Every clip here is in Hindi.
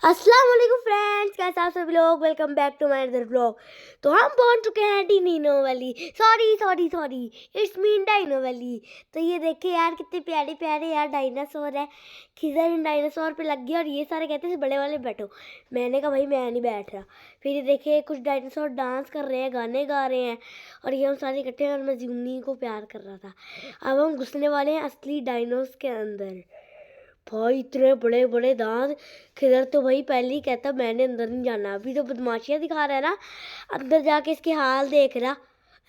अस्सलाम वालेकुम फ्रेंड्स, कैसे आप सभी लोग। Welcome back to my other blog. तो हम पहुंच चुके हैं Dino Valley. Sorry it's mean Dino Valley. तो ये देखिए यार, कितने प्यारे प्यारे यार डायनासोर है। खिजर इन डायनासोर पे लग गया और ये सारे कहते हैं बड़े वाले बैठो। मैंने कहा भाई मैं नहीं बैठ रहा। फिर ये देखिए कुछ डायनासोर डांस कर रहे हैं, गाने गा रहे हैं और ये हम सारे इकट्ठे हैं और मैं जिम्नी को प्यार कर रहा था। अब हम घुसने वाले हैं असली डायनोस के अंदर। भाई इतने बड़े बड़े दांत। खिदर तो भाई पहले ही कहता मैंने अंदर नहीं जाना। अभी तो बदमाशियाँ दिखा रहा है ना, अंदर जाके इसके हाल देख रहा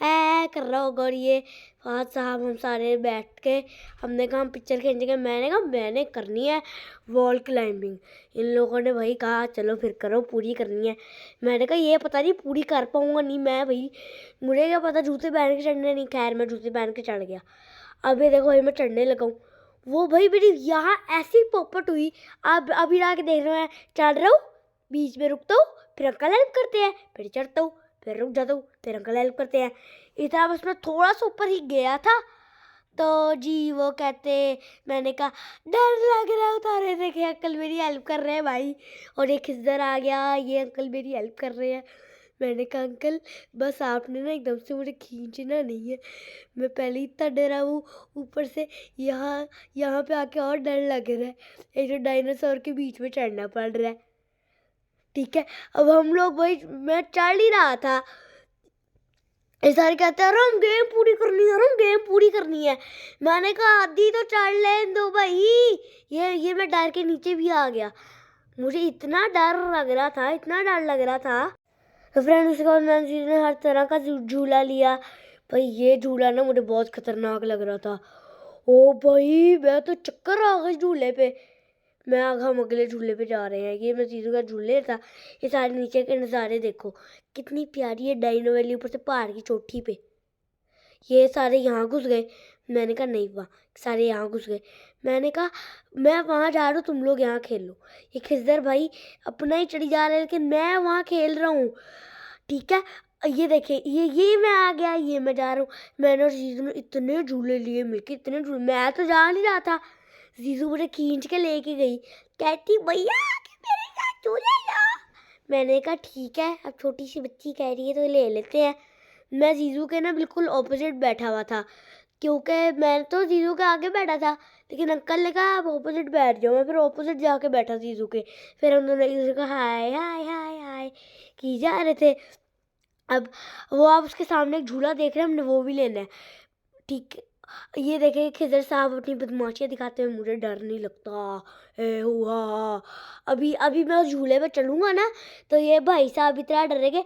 है कर रहा होगा। और ये फाद साहब हम सारे बैठ के हमने कहा हम पिक्चर खींचेंगे। मैंने कहा मैंने करनी है वॉल क्लाइंबिंग। इन लोगों ने भाई कहा चलो फिर करो, पूरी करनी है। मैंने कहा ये पता नहीं पूरी कर पाऊँगा नहीं मैं भाई, मुझे क्या पता जूते पहन के चढ़ने। नहीं, खैर मैं जूते पहन के चढ़ गया। अभी देखो भाई मैं चढ़ने लगा हूँ। वो भाई मेरी यहाँ ऐसी पोपट हुई। अब अभी आके देख रहे हैं, चढ़ रहा हूँ, बीच में रुकता हूँ, फिर अंकल हेल्प करते हैं, फिर चढ़ता हूँ, फिर रुक जाता हूँ, फिर अंकल हेल्प करते हैं। इतना बस मैं थोड़ा सा ऊपर ही गया था तो जी वो कहते, मैंने कहा डर लग रहा है उतारे। देखे अंकल मेरी हेल्प कर रहे हैं भाई। और एक खिज्जर आ गया, ये अंकल मेरी हेल्प कर रहे हैं। मैंने कहा अंकल बस आपने ना एकदम से मुझे खींचना नहीं है, मैं पहले ही इतना डरा हूँ। ऊपर से यहाँ यहाँ पे आके और डर लग रहा है। एक जो डायनासोर के बीच में चढ़ना पड़ रहा है। ठीक है, अब हम लोग भाई मैं चढ़ ही रहा था, ये सारे कहते हैं हम गेम पूरी करनी है, हम गेम पूरी करनी है। मैंने कहा आधी तो चढ़ लेने दो भाई। ये मैं डर के नीचे भी आ गया। मुझे इतना डर लग रहा था, इतना डर लग रहा था। तो फ्रेंड उसके बाद मैंने ने हर तरह का झूला लिया। भाई ये झूला ना मुझे बहुत खतरनाक लग रहा था। ओ भाई मैं तो चक्कर आ गई झूले पे। हम अगले झूले पे जा रहे हैं। ये मैं चीज़ों का झूले था। ये सारे नीचे के नज़ारे देखो कितनी प्यारी है डाइनो वैली, ऊपर से पहाड़ की चोटी पे। ये सारे यहाँ घुस गए। मैंने कहा नहीं, वाह सारे यहाँ घुस गए। मैंने कहा मैं वहाँ जा रहा हूँ, तुम लोग यहाँ खेल लो। ये खिज्जर भाई अपना ही चढ़ी जा रहा है, लेकिन मैं वहाँ खेल रहा हूँ। ठीक है, ये देखिए ये मैं आ गया, ये मैं जा रहा हूँ। मैंने और जीजू ने इतने झूले लिए मिलके, इतने झूले, मैं तो जा नहीं रहा था। जीजू मुझे खींच के लेके गई, कहती भैया कि मेरे साथ झूले लो। मैंने कहा ठीक है, अब छोटी सी बच्ची कह रही है तो ले लेते हैं। मैं जीजू के ना बिल्कुल ऑपोजिट बैठा हुआ था, क्योंकि मैं तो जीजू के आगे बैठा था, लेकिन अंकल ने कहा आप ऑपोजिट बैठ जाओ। मैं फिर ऑपोजिट जाके बैठा जीजू के। फिर हम दोनों एक दूसरे को हाय हाय हाय हाय की जा रहे थे। अब वो आप उसके सामने एक झूला देख रहे हैं, हमने वो भी लेना है। ठीक है, ये देखे खिजर साहब अपनी बदमाशियाँ दिखाते हुए, मुझे डर नहीं लगता। ए हुआ अभी अभी मैं उस झूले पे चलूँगा ना तो ये भाई साहब इतना डरेंगे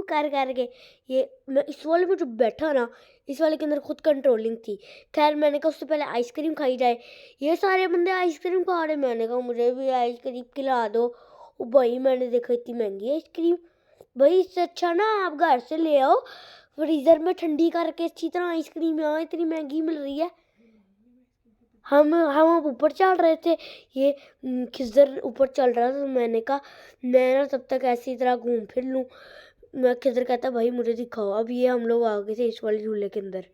कर करके। ये मैं इस वाले में जो बैठा ना, इस वाले के अंदर खुद कंट्रोलिंग थी। खैर मैंने कहा उससे पहले आइसक्रीम खाई जाए। ये सारे बंदे आइसक्रीम खा रहे, मैंने कहा मुझे भी आइसक्रीम खिला दो। ओ भाई मैंने देखा इतनी महंगी आइसक्रीम। भाई इससे अच्छा ना आप घर से ले आओ, फ्रीज़र में ठंडी करके अच्छी तरह आइसक्रीम। यहाँ इतनी महंगी मिल रही है। हम ऊपर चढ़ रहे थे, ये खिज़र ऊपर चल रहा था। तो मैंने कहा मैं ना तब तक ऐसी तरह घूम फिर लूँ। मैं खिज़र कहता भाई मुझे दिखाओ। अब ये हम लोग आ गए थे इस वाले झूले के अंदर।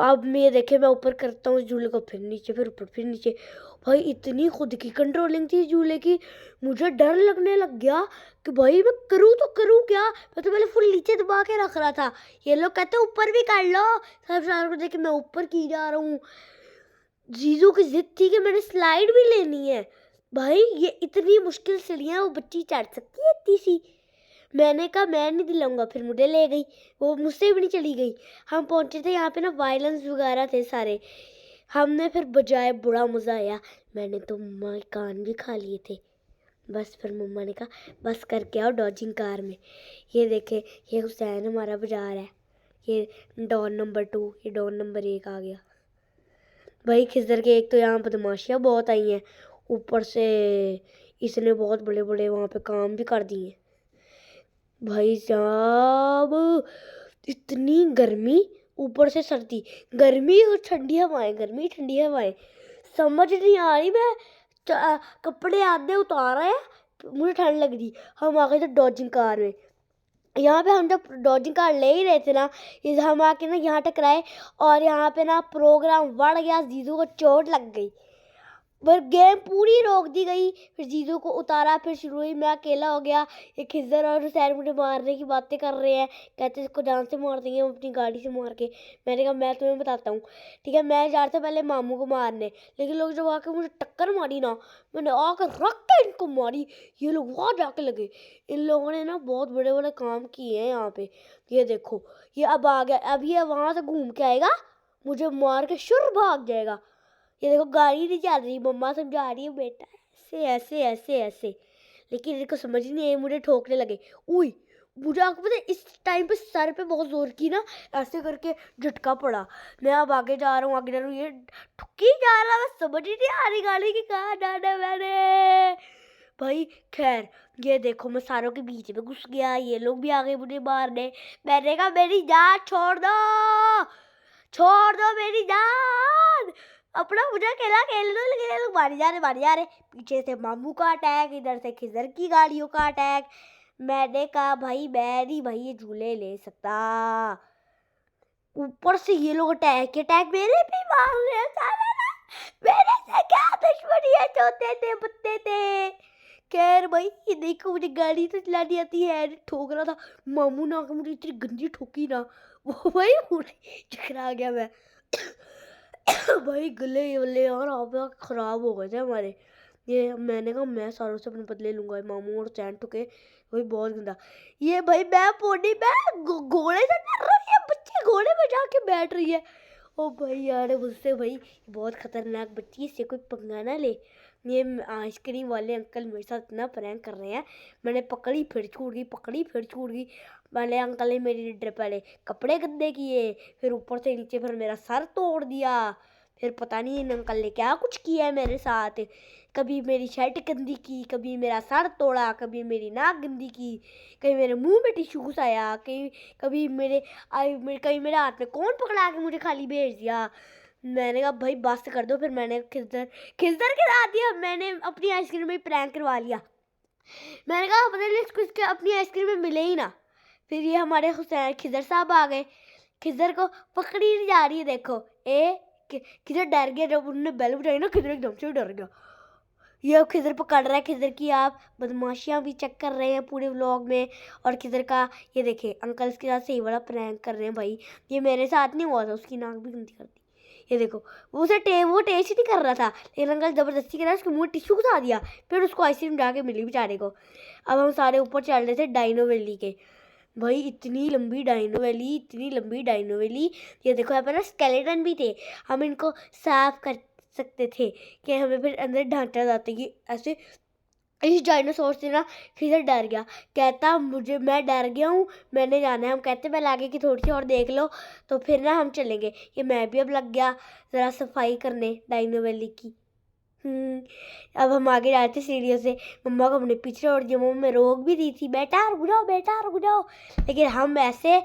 अब मैं देखे मैं ऊपर करता हूँ इस झूले को, फिर नीचे, फिर ऊपर, फिर नीचे। भाई इतनी खुद की कंट्रोलिंग थी इस झूले की, मुझे डर लगने लग गया कि भाई मैं करूँ तो करूँ क्या। मैं तो पहले फुल नीचे दबा के रख रहा था। ये लोग कहते ऊपर भी कर लो, सब सारों को देखे मैं ऊपर की जा रहा हूँ। जीजू की जिद थी कि मैंने स्लाइड भी लेनी है। भाई ये इतनी मुश्किल सीढ़ियाँ वो बच्ची चढ़ सकती है इतनी सी। मैंने कहा मैं नहीं दिलाऊंगा, फिर मुझे ले गई, वो मुझसे भी नहीं चली गई। हम पहुंचे थे यहाँ पे ना, वायलेंस वगैरह थे सारे। हमने फिर बजाए, बड़ा मज़ा आया। मैंने तो मम्मा के कान भी खा लिए थे। बस फिर मम्मा ने कहा बस करके आओ डॉजिंग कार में। ये देखे ये हुसैन हमारा बजा रहा है, ये डॉन नंबर 2, ये डॉन नंबर 1 आ गया। भाई खिज़र के एक तो यहाँ बदमाशियाँ बहुत आई हैं, ऊपर से इसने बहुत बड़े बड़े वहाँ पे काम भी कर दिए। भाई साहब इतनी गर्मी, ऊपर से सर्दी, गर्मी और ठंडी हवाएं, गर्मी ठंडी हवाएं, समझ नहीं आ रही। मैं कपड़े आधे उतार रहे हैं, मुझे ठंड लग रही। हम आ गए थे डॉजिंग कार में। यहाँ पे हम जब डॉजिंग कार ले ही रहे थे ना, इस हम आके ना यहाँ टकराए और यहाँ पे ना प्रोग्राम बढ़ गया, जीजू को चोट लग गई। पर गेम पूरी रोक दी गई। फिर जीजू को उतारा, फिर शुरू हुई, मैं अकेला हो गया। ये खिज्जर और हुसैन मुझे मारने की बातें कर रहे हैं, कहते इसको जान से मार देंगे हम अपनी गाड़ी से मार के। मैंने कहा मैं तुम्हें बताता हूँ, ठीक है। मैं जा रहा था पहले मामू को मारने, लेकिन लोग जब आके मुझे टक्कर मारी ना, मैंने आकर रख के इनको मारी। ये लोग वहाँ जाके लगे। इन लोगों ने ना बहुत बड़े बड़े काम किए हैं यहाँ पे। ये देखो, ये अब आ गया, अब ये वहाँ से घूम के आएगा, मुझे मार के शुर भाग जाएगा। ये देखो गाड़ी नहीं चल रही, मम्मा समझा रही है बेटा ऐसे ऐसे ऐसे ऐसे, लेकिन इनको समझ ही नहीं है, मुझे ठोकने लगे। उई, मुझे आपको पता है इस टाइम पे सर पे बहुत जोर की ना, ऐसे करके झटका पड़ा। मैं अब आगे जा रहा हूँ, आगे जा रहा हूँ, ये ठुकी जा रहा, मैं समझ ही नहीं आ रही गाड़ी की कहाँ जाना मैंने भाई। खैर, ये देखो मैं सारों के बीच में घुस गया, ये लोग भी आ गए मुझे मारने। मैंने कहा मेरी जान छोड़ दो, छोड़ दो मेरी जान, अपना मुझे अकेला खेल दो। लेकिन ये लोग मारे जा रहे। पीछे से मामू का अटैक, इधर से खिजर की गाड़ियों का अटैक। मैंने कहा भाई मैं नहीं भाई ये झूले ले सकता। ऊपर से ये लोग अटैक मेरे पे मार रहे हैं साला ना। मेरे से क्या दुश्मनी है, छोटे थे बत्ते थे। खैर भाई, ये देखो मुझे गाड़ी तो चलानी आती है, ठोक रहा था। मामू ने आकर मुझे इतनी गंदी ठोकी ना, वो भाई पूरा चकरा गया मैं। भाई गले वले यार आप खराब हो गए थे हमारे। ये मैंने कहा मैं सारों से अपने बदले लूंगा। मामू और चैन ठुके, वही बहुत गंदा। ये भाई मैं पोनी में घोड़े से डर रहा हूँ, ये बच्ची घोड़े में जाके बैठ रही है। ओ भाई यार मुझसे भाई बहुत खतरनाक बच्ची, इससे कोई पंगा ना ले। ये आइसक्रीम वाले अंकल मेरे साथ इतना प्रैंक कर रहे हैं, मैंने पकड़ी फिर छूट गई, पकड़ी फिर छूट गई। वाले अंकल ने मेरी पहले कपड़े गंदे किए, फिर ऊपर से नीचे फिर मेरा सर तोड़ दिया। फिर पता नहीं इन अंकल ने क्या कुछ किया है मेरे साथ, कभी मेरी शर्ट गंदी की, कभी मेरा सर तोड़ा, कभी मेरी नाक गंदी की, कहीं मेरे मुंह में टिश्यू घुसाया, कहीं कभी कहीं मेरे हाथ में कौन पकड़ा के मुझे खाली भेज दिया। मैंने कहा भाई बस कर दो। फिर मैंने खिजर के साथ दिया, मैंने अपनी आइसक्रीम में प्रैंक करवा लिया। मैंने कहा पता नहीं इसको इसके अपनी आइसक्रीम में मिले ही ना। फिर ये हमारे हुसैन खिजर साहब आ गए, खिजर को पकड़ी नहीं जा रही है। देखो खिजर डर गया, जब उन्होंने बेल बजाई ना खिजर एकदम से डर गया। ये अब खिजर पकड़ रहा है, खिजर की आप बदमाशियाँ भी चेक कर रहे हैं पूरे व्लॉग में। और खिजर का ये देखे अंकल इसके साथ सही वाला प्रैंक कर रहे हैं भाई। ये मेरे साथ नहीं हुआ था, उसकी नाक भी गंदी कर दी। ये देखो वो टेस्ट ही नहीं कर रहा था, लेकिन अंकल ज़बरदस्ती कर रहा है, उसके मुँह टिश्यू घुसा दिया, फिर उसको आइसक्रीम जाके मिली बेचारे को। अब हम सारे ऊपर चल रहे थे डाइनो वैली के। भाई इतनी लंबी डाइनो वैली, इतनी लंबी डाइनो वैली। ये देखो यहाँ पर ना स्केलेटन भी थे, हम इनको साफ कर सकते थे कि हमें फिर अंदर ढांचा जाता कि ऐसे। इस डायनासोर से ना खिजर डर गया, कहता मुझे मैं डर गया हूँ, मैंने जाना है। हम कहते पहले आगे की थोड़ी सी और देख लो, तो फिर ना हम चलेंगे। ये मैं भी अब लग गया ज़रा सफाई करने डाइनो वैली की। अब हम आगे जाए थे सीढ़ियों से, मम्मा को हमने पीछे छोड़ दिया। मम्मा रोक भी दी थी, बेटा रुक जाओ बेटा रुक जाओ, लेकिन हम ऐसे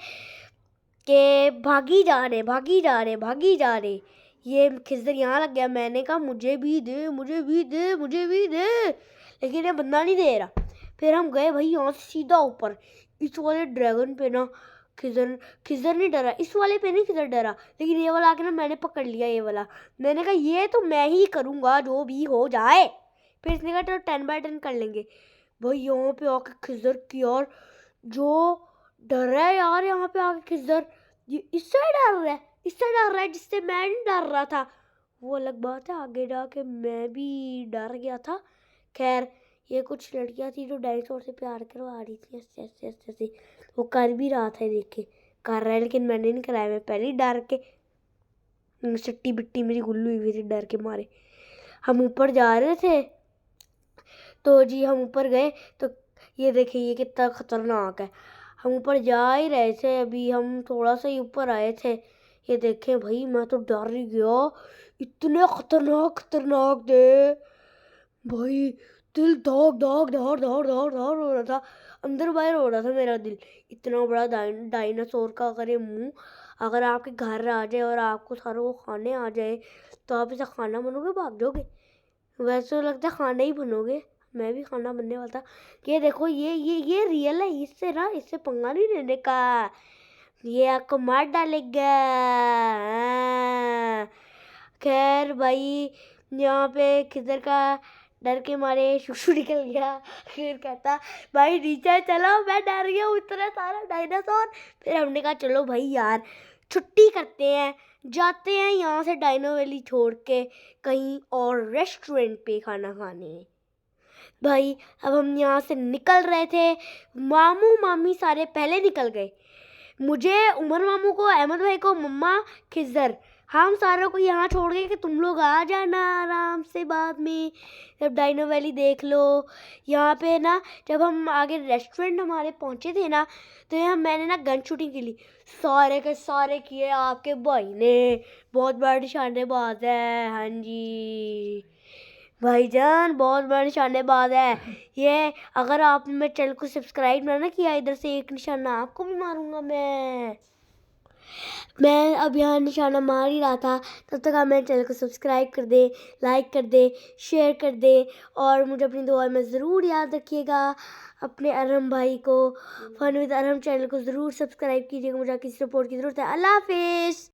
के भागी जा रहे भागी जा रहे भागी जा रहे। ये खिजर यहाँ लग गया, मैंने कहा मुझे भी दे मुझे भी दे मुझे भी दे, लेकिन ये बंदा नहीं दे रहा। फिर हम गए भाई यहाँ से सीधा ऊपर, इस वाले ड्रैगन पे ना खिजर नहीं डरा, इस वाले पे नहीं खिजर डरा, लेकिन ये वाला आके ना मैंने पकड़ लिया ये वाला। मैंने कहा ये तो मैं ही करूँगा जो भी हो जाए। फिर इसने कहा तो 10x10 कर लेंगे। भाई यहाँ पे आके खिजर की यार जो डर रहा है यार, यहाँ पे आके खिजर ये इससे डर रहा है, इससे डर रहा है जिससे मैं नहीं डर रहा था। वो अलग बात है, आगे जाके मैं भी डर गया था। खैर ये कुछ लड़कियां थी जो डायनासोर से प्यार करवा रही थी, ऐसे ऐसे ऐसे ऐसे। वो कर भी रहा था, देख के कर रहा है, लेकिन मैंने नहीं कराया, मैं पहले ही डर के सट्टी बिट्टी मेरी गुल्लू हुई थी डर के मारे। हम ऊपर जा रहे थे, तो जी हम ऊपर गए तो ये देखिए ये कितना खतरनाक है। हम ऊपर जा ही रहे थे, अभी हम थोड़ा सा ही ऊपर आए थे। ये देखें भाई मैं तो डर ही गया, इतने खतरनाक खतरनाक थे भाई। दिल दाग दाग दाग दाग दाग दाग हो रहा था, अंदर बाहर हो रहा था मेरा दिल। इतना बड़ा डायनासोर का अगर ये मुंह अगर आपके घर आ जाए और आपको सारों को खाने आ जाए, तो आप इसे खाना बनोगे भाग जाओगे। वैसे तो लगता है खाना ही बनोगे, मैं भी खाना बनने वाला था। ये देखो ये रियल है, इससे ना इससे पंगा नहीं लेने का, ये आपको मार डालेगा। खैर भाई यहाँ पे खिदर का डर के मारे शुशु निकल गया। फिर कहता भाई नीचे चलो, मैं डर गया हूँ, इतना सारा डायनासोर। फिर हमने कहा चलो भाई यार छुट्टी करते हैं, जाते हैं यहाँ से डायनो वैली छोड़ के कहीं और रेस्टोरेंट पे खाना खाने। भाई अब हम यहाँ से निकल रहे थे, मामू मामी सारे पहले निकल गए। मुझे, उमर मामू को, अहमद भाई को, मम्मा, खिज़र, हम सारों को यहाँ छोड़ गए कि तुम लोग आ जाना आराम से बाद में, जब डायनो वैली देख लो। यहाँ पे ना जब हम आगे रेस्टोरेंट हमारे पहुँचे थे ना, तो यहाँ मैंने ना गन शूटिंग के लिए सारे के सारे किए आपके भाई ने। बहुत बड़ा निशानेबाज है, हाँ जी भाईजान, बहुत बड़ा निशानेबाज है ये। अगर आपने मेरे चैनल को सब्सक्राइब ना किया, इधर से एक निशाना आपको भी मारूंगा मैं अब यहाँ निशाना मार ही रहा था, तब तक आप मेरे चैनल को सब्सक्राइब कर दे, लाइक कर दे, शेयर कर दे, और मुझे अपनी दुआ में ज़रूर याद रखिएगा। अपने अरहम भाई को, फन विद अरहम चैनल को ज़रूर सब्सक्राइब कीजिएगा। मुझे किसी सपोर्ट की ज़रूरत है। अल्लाह हाफिज़।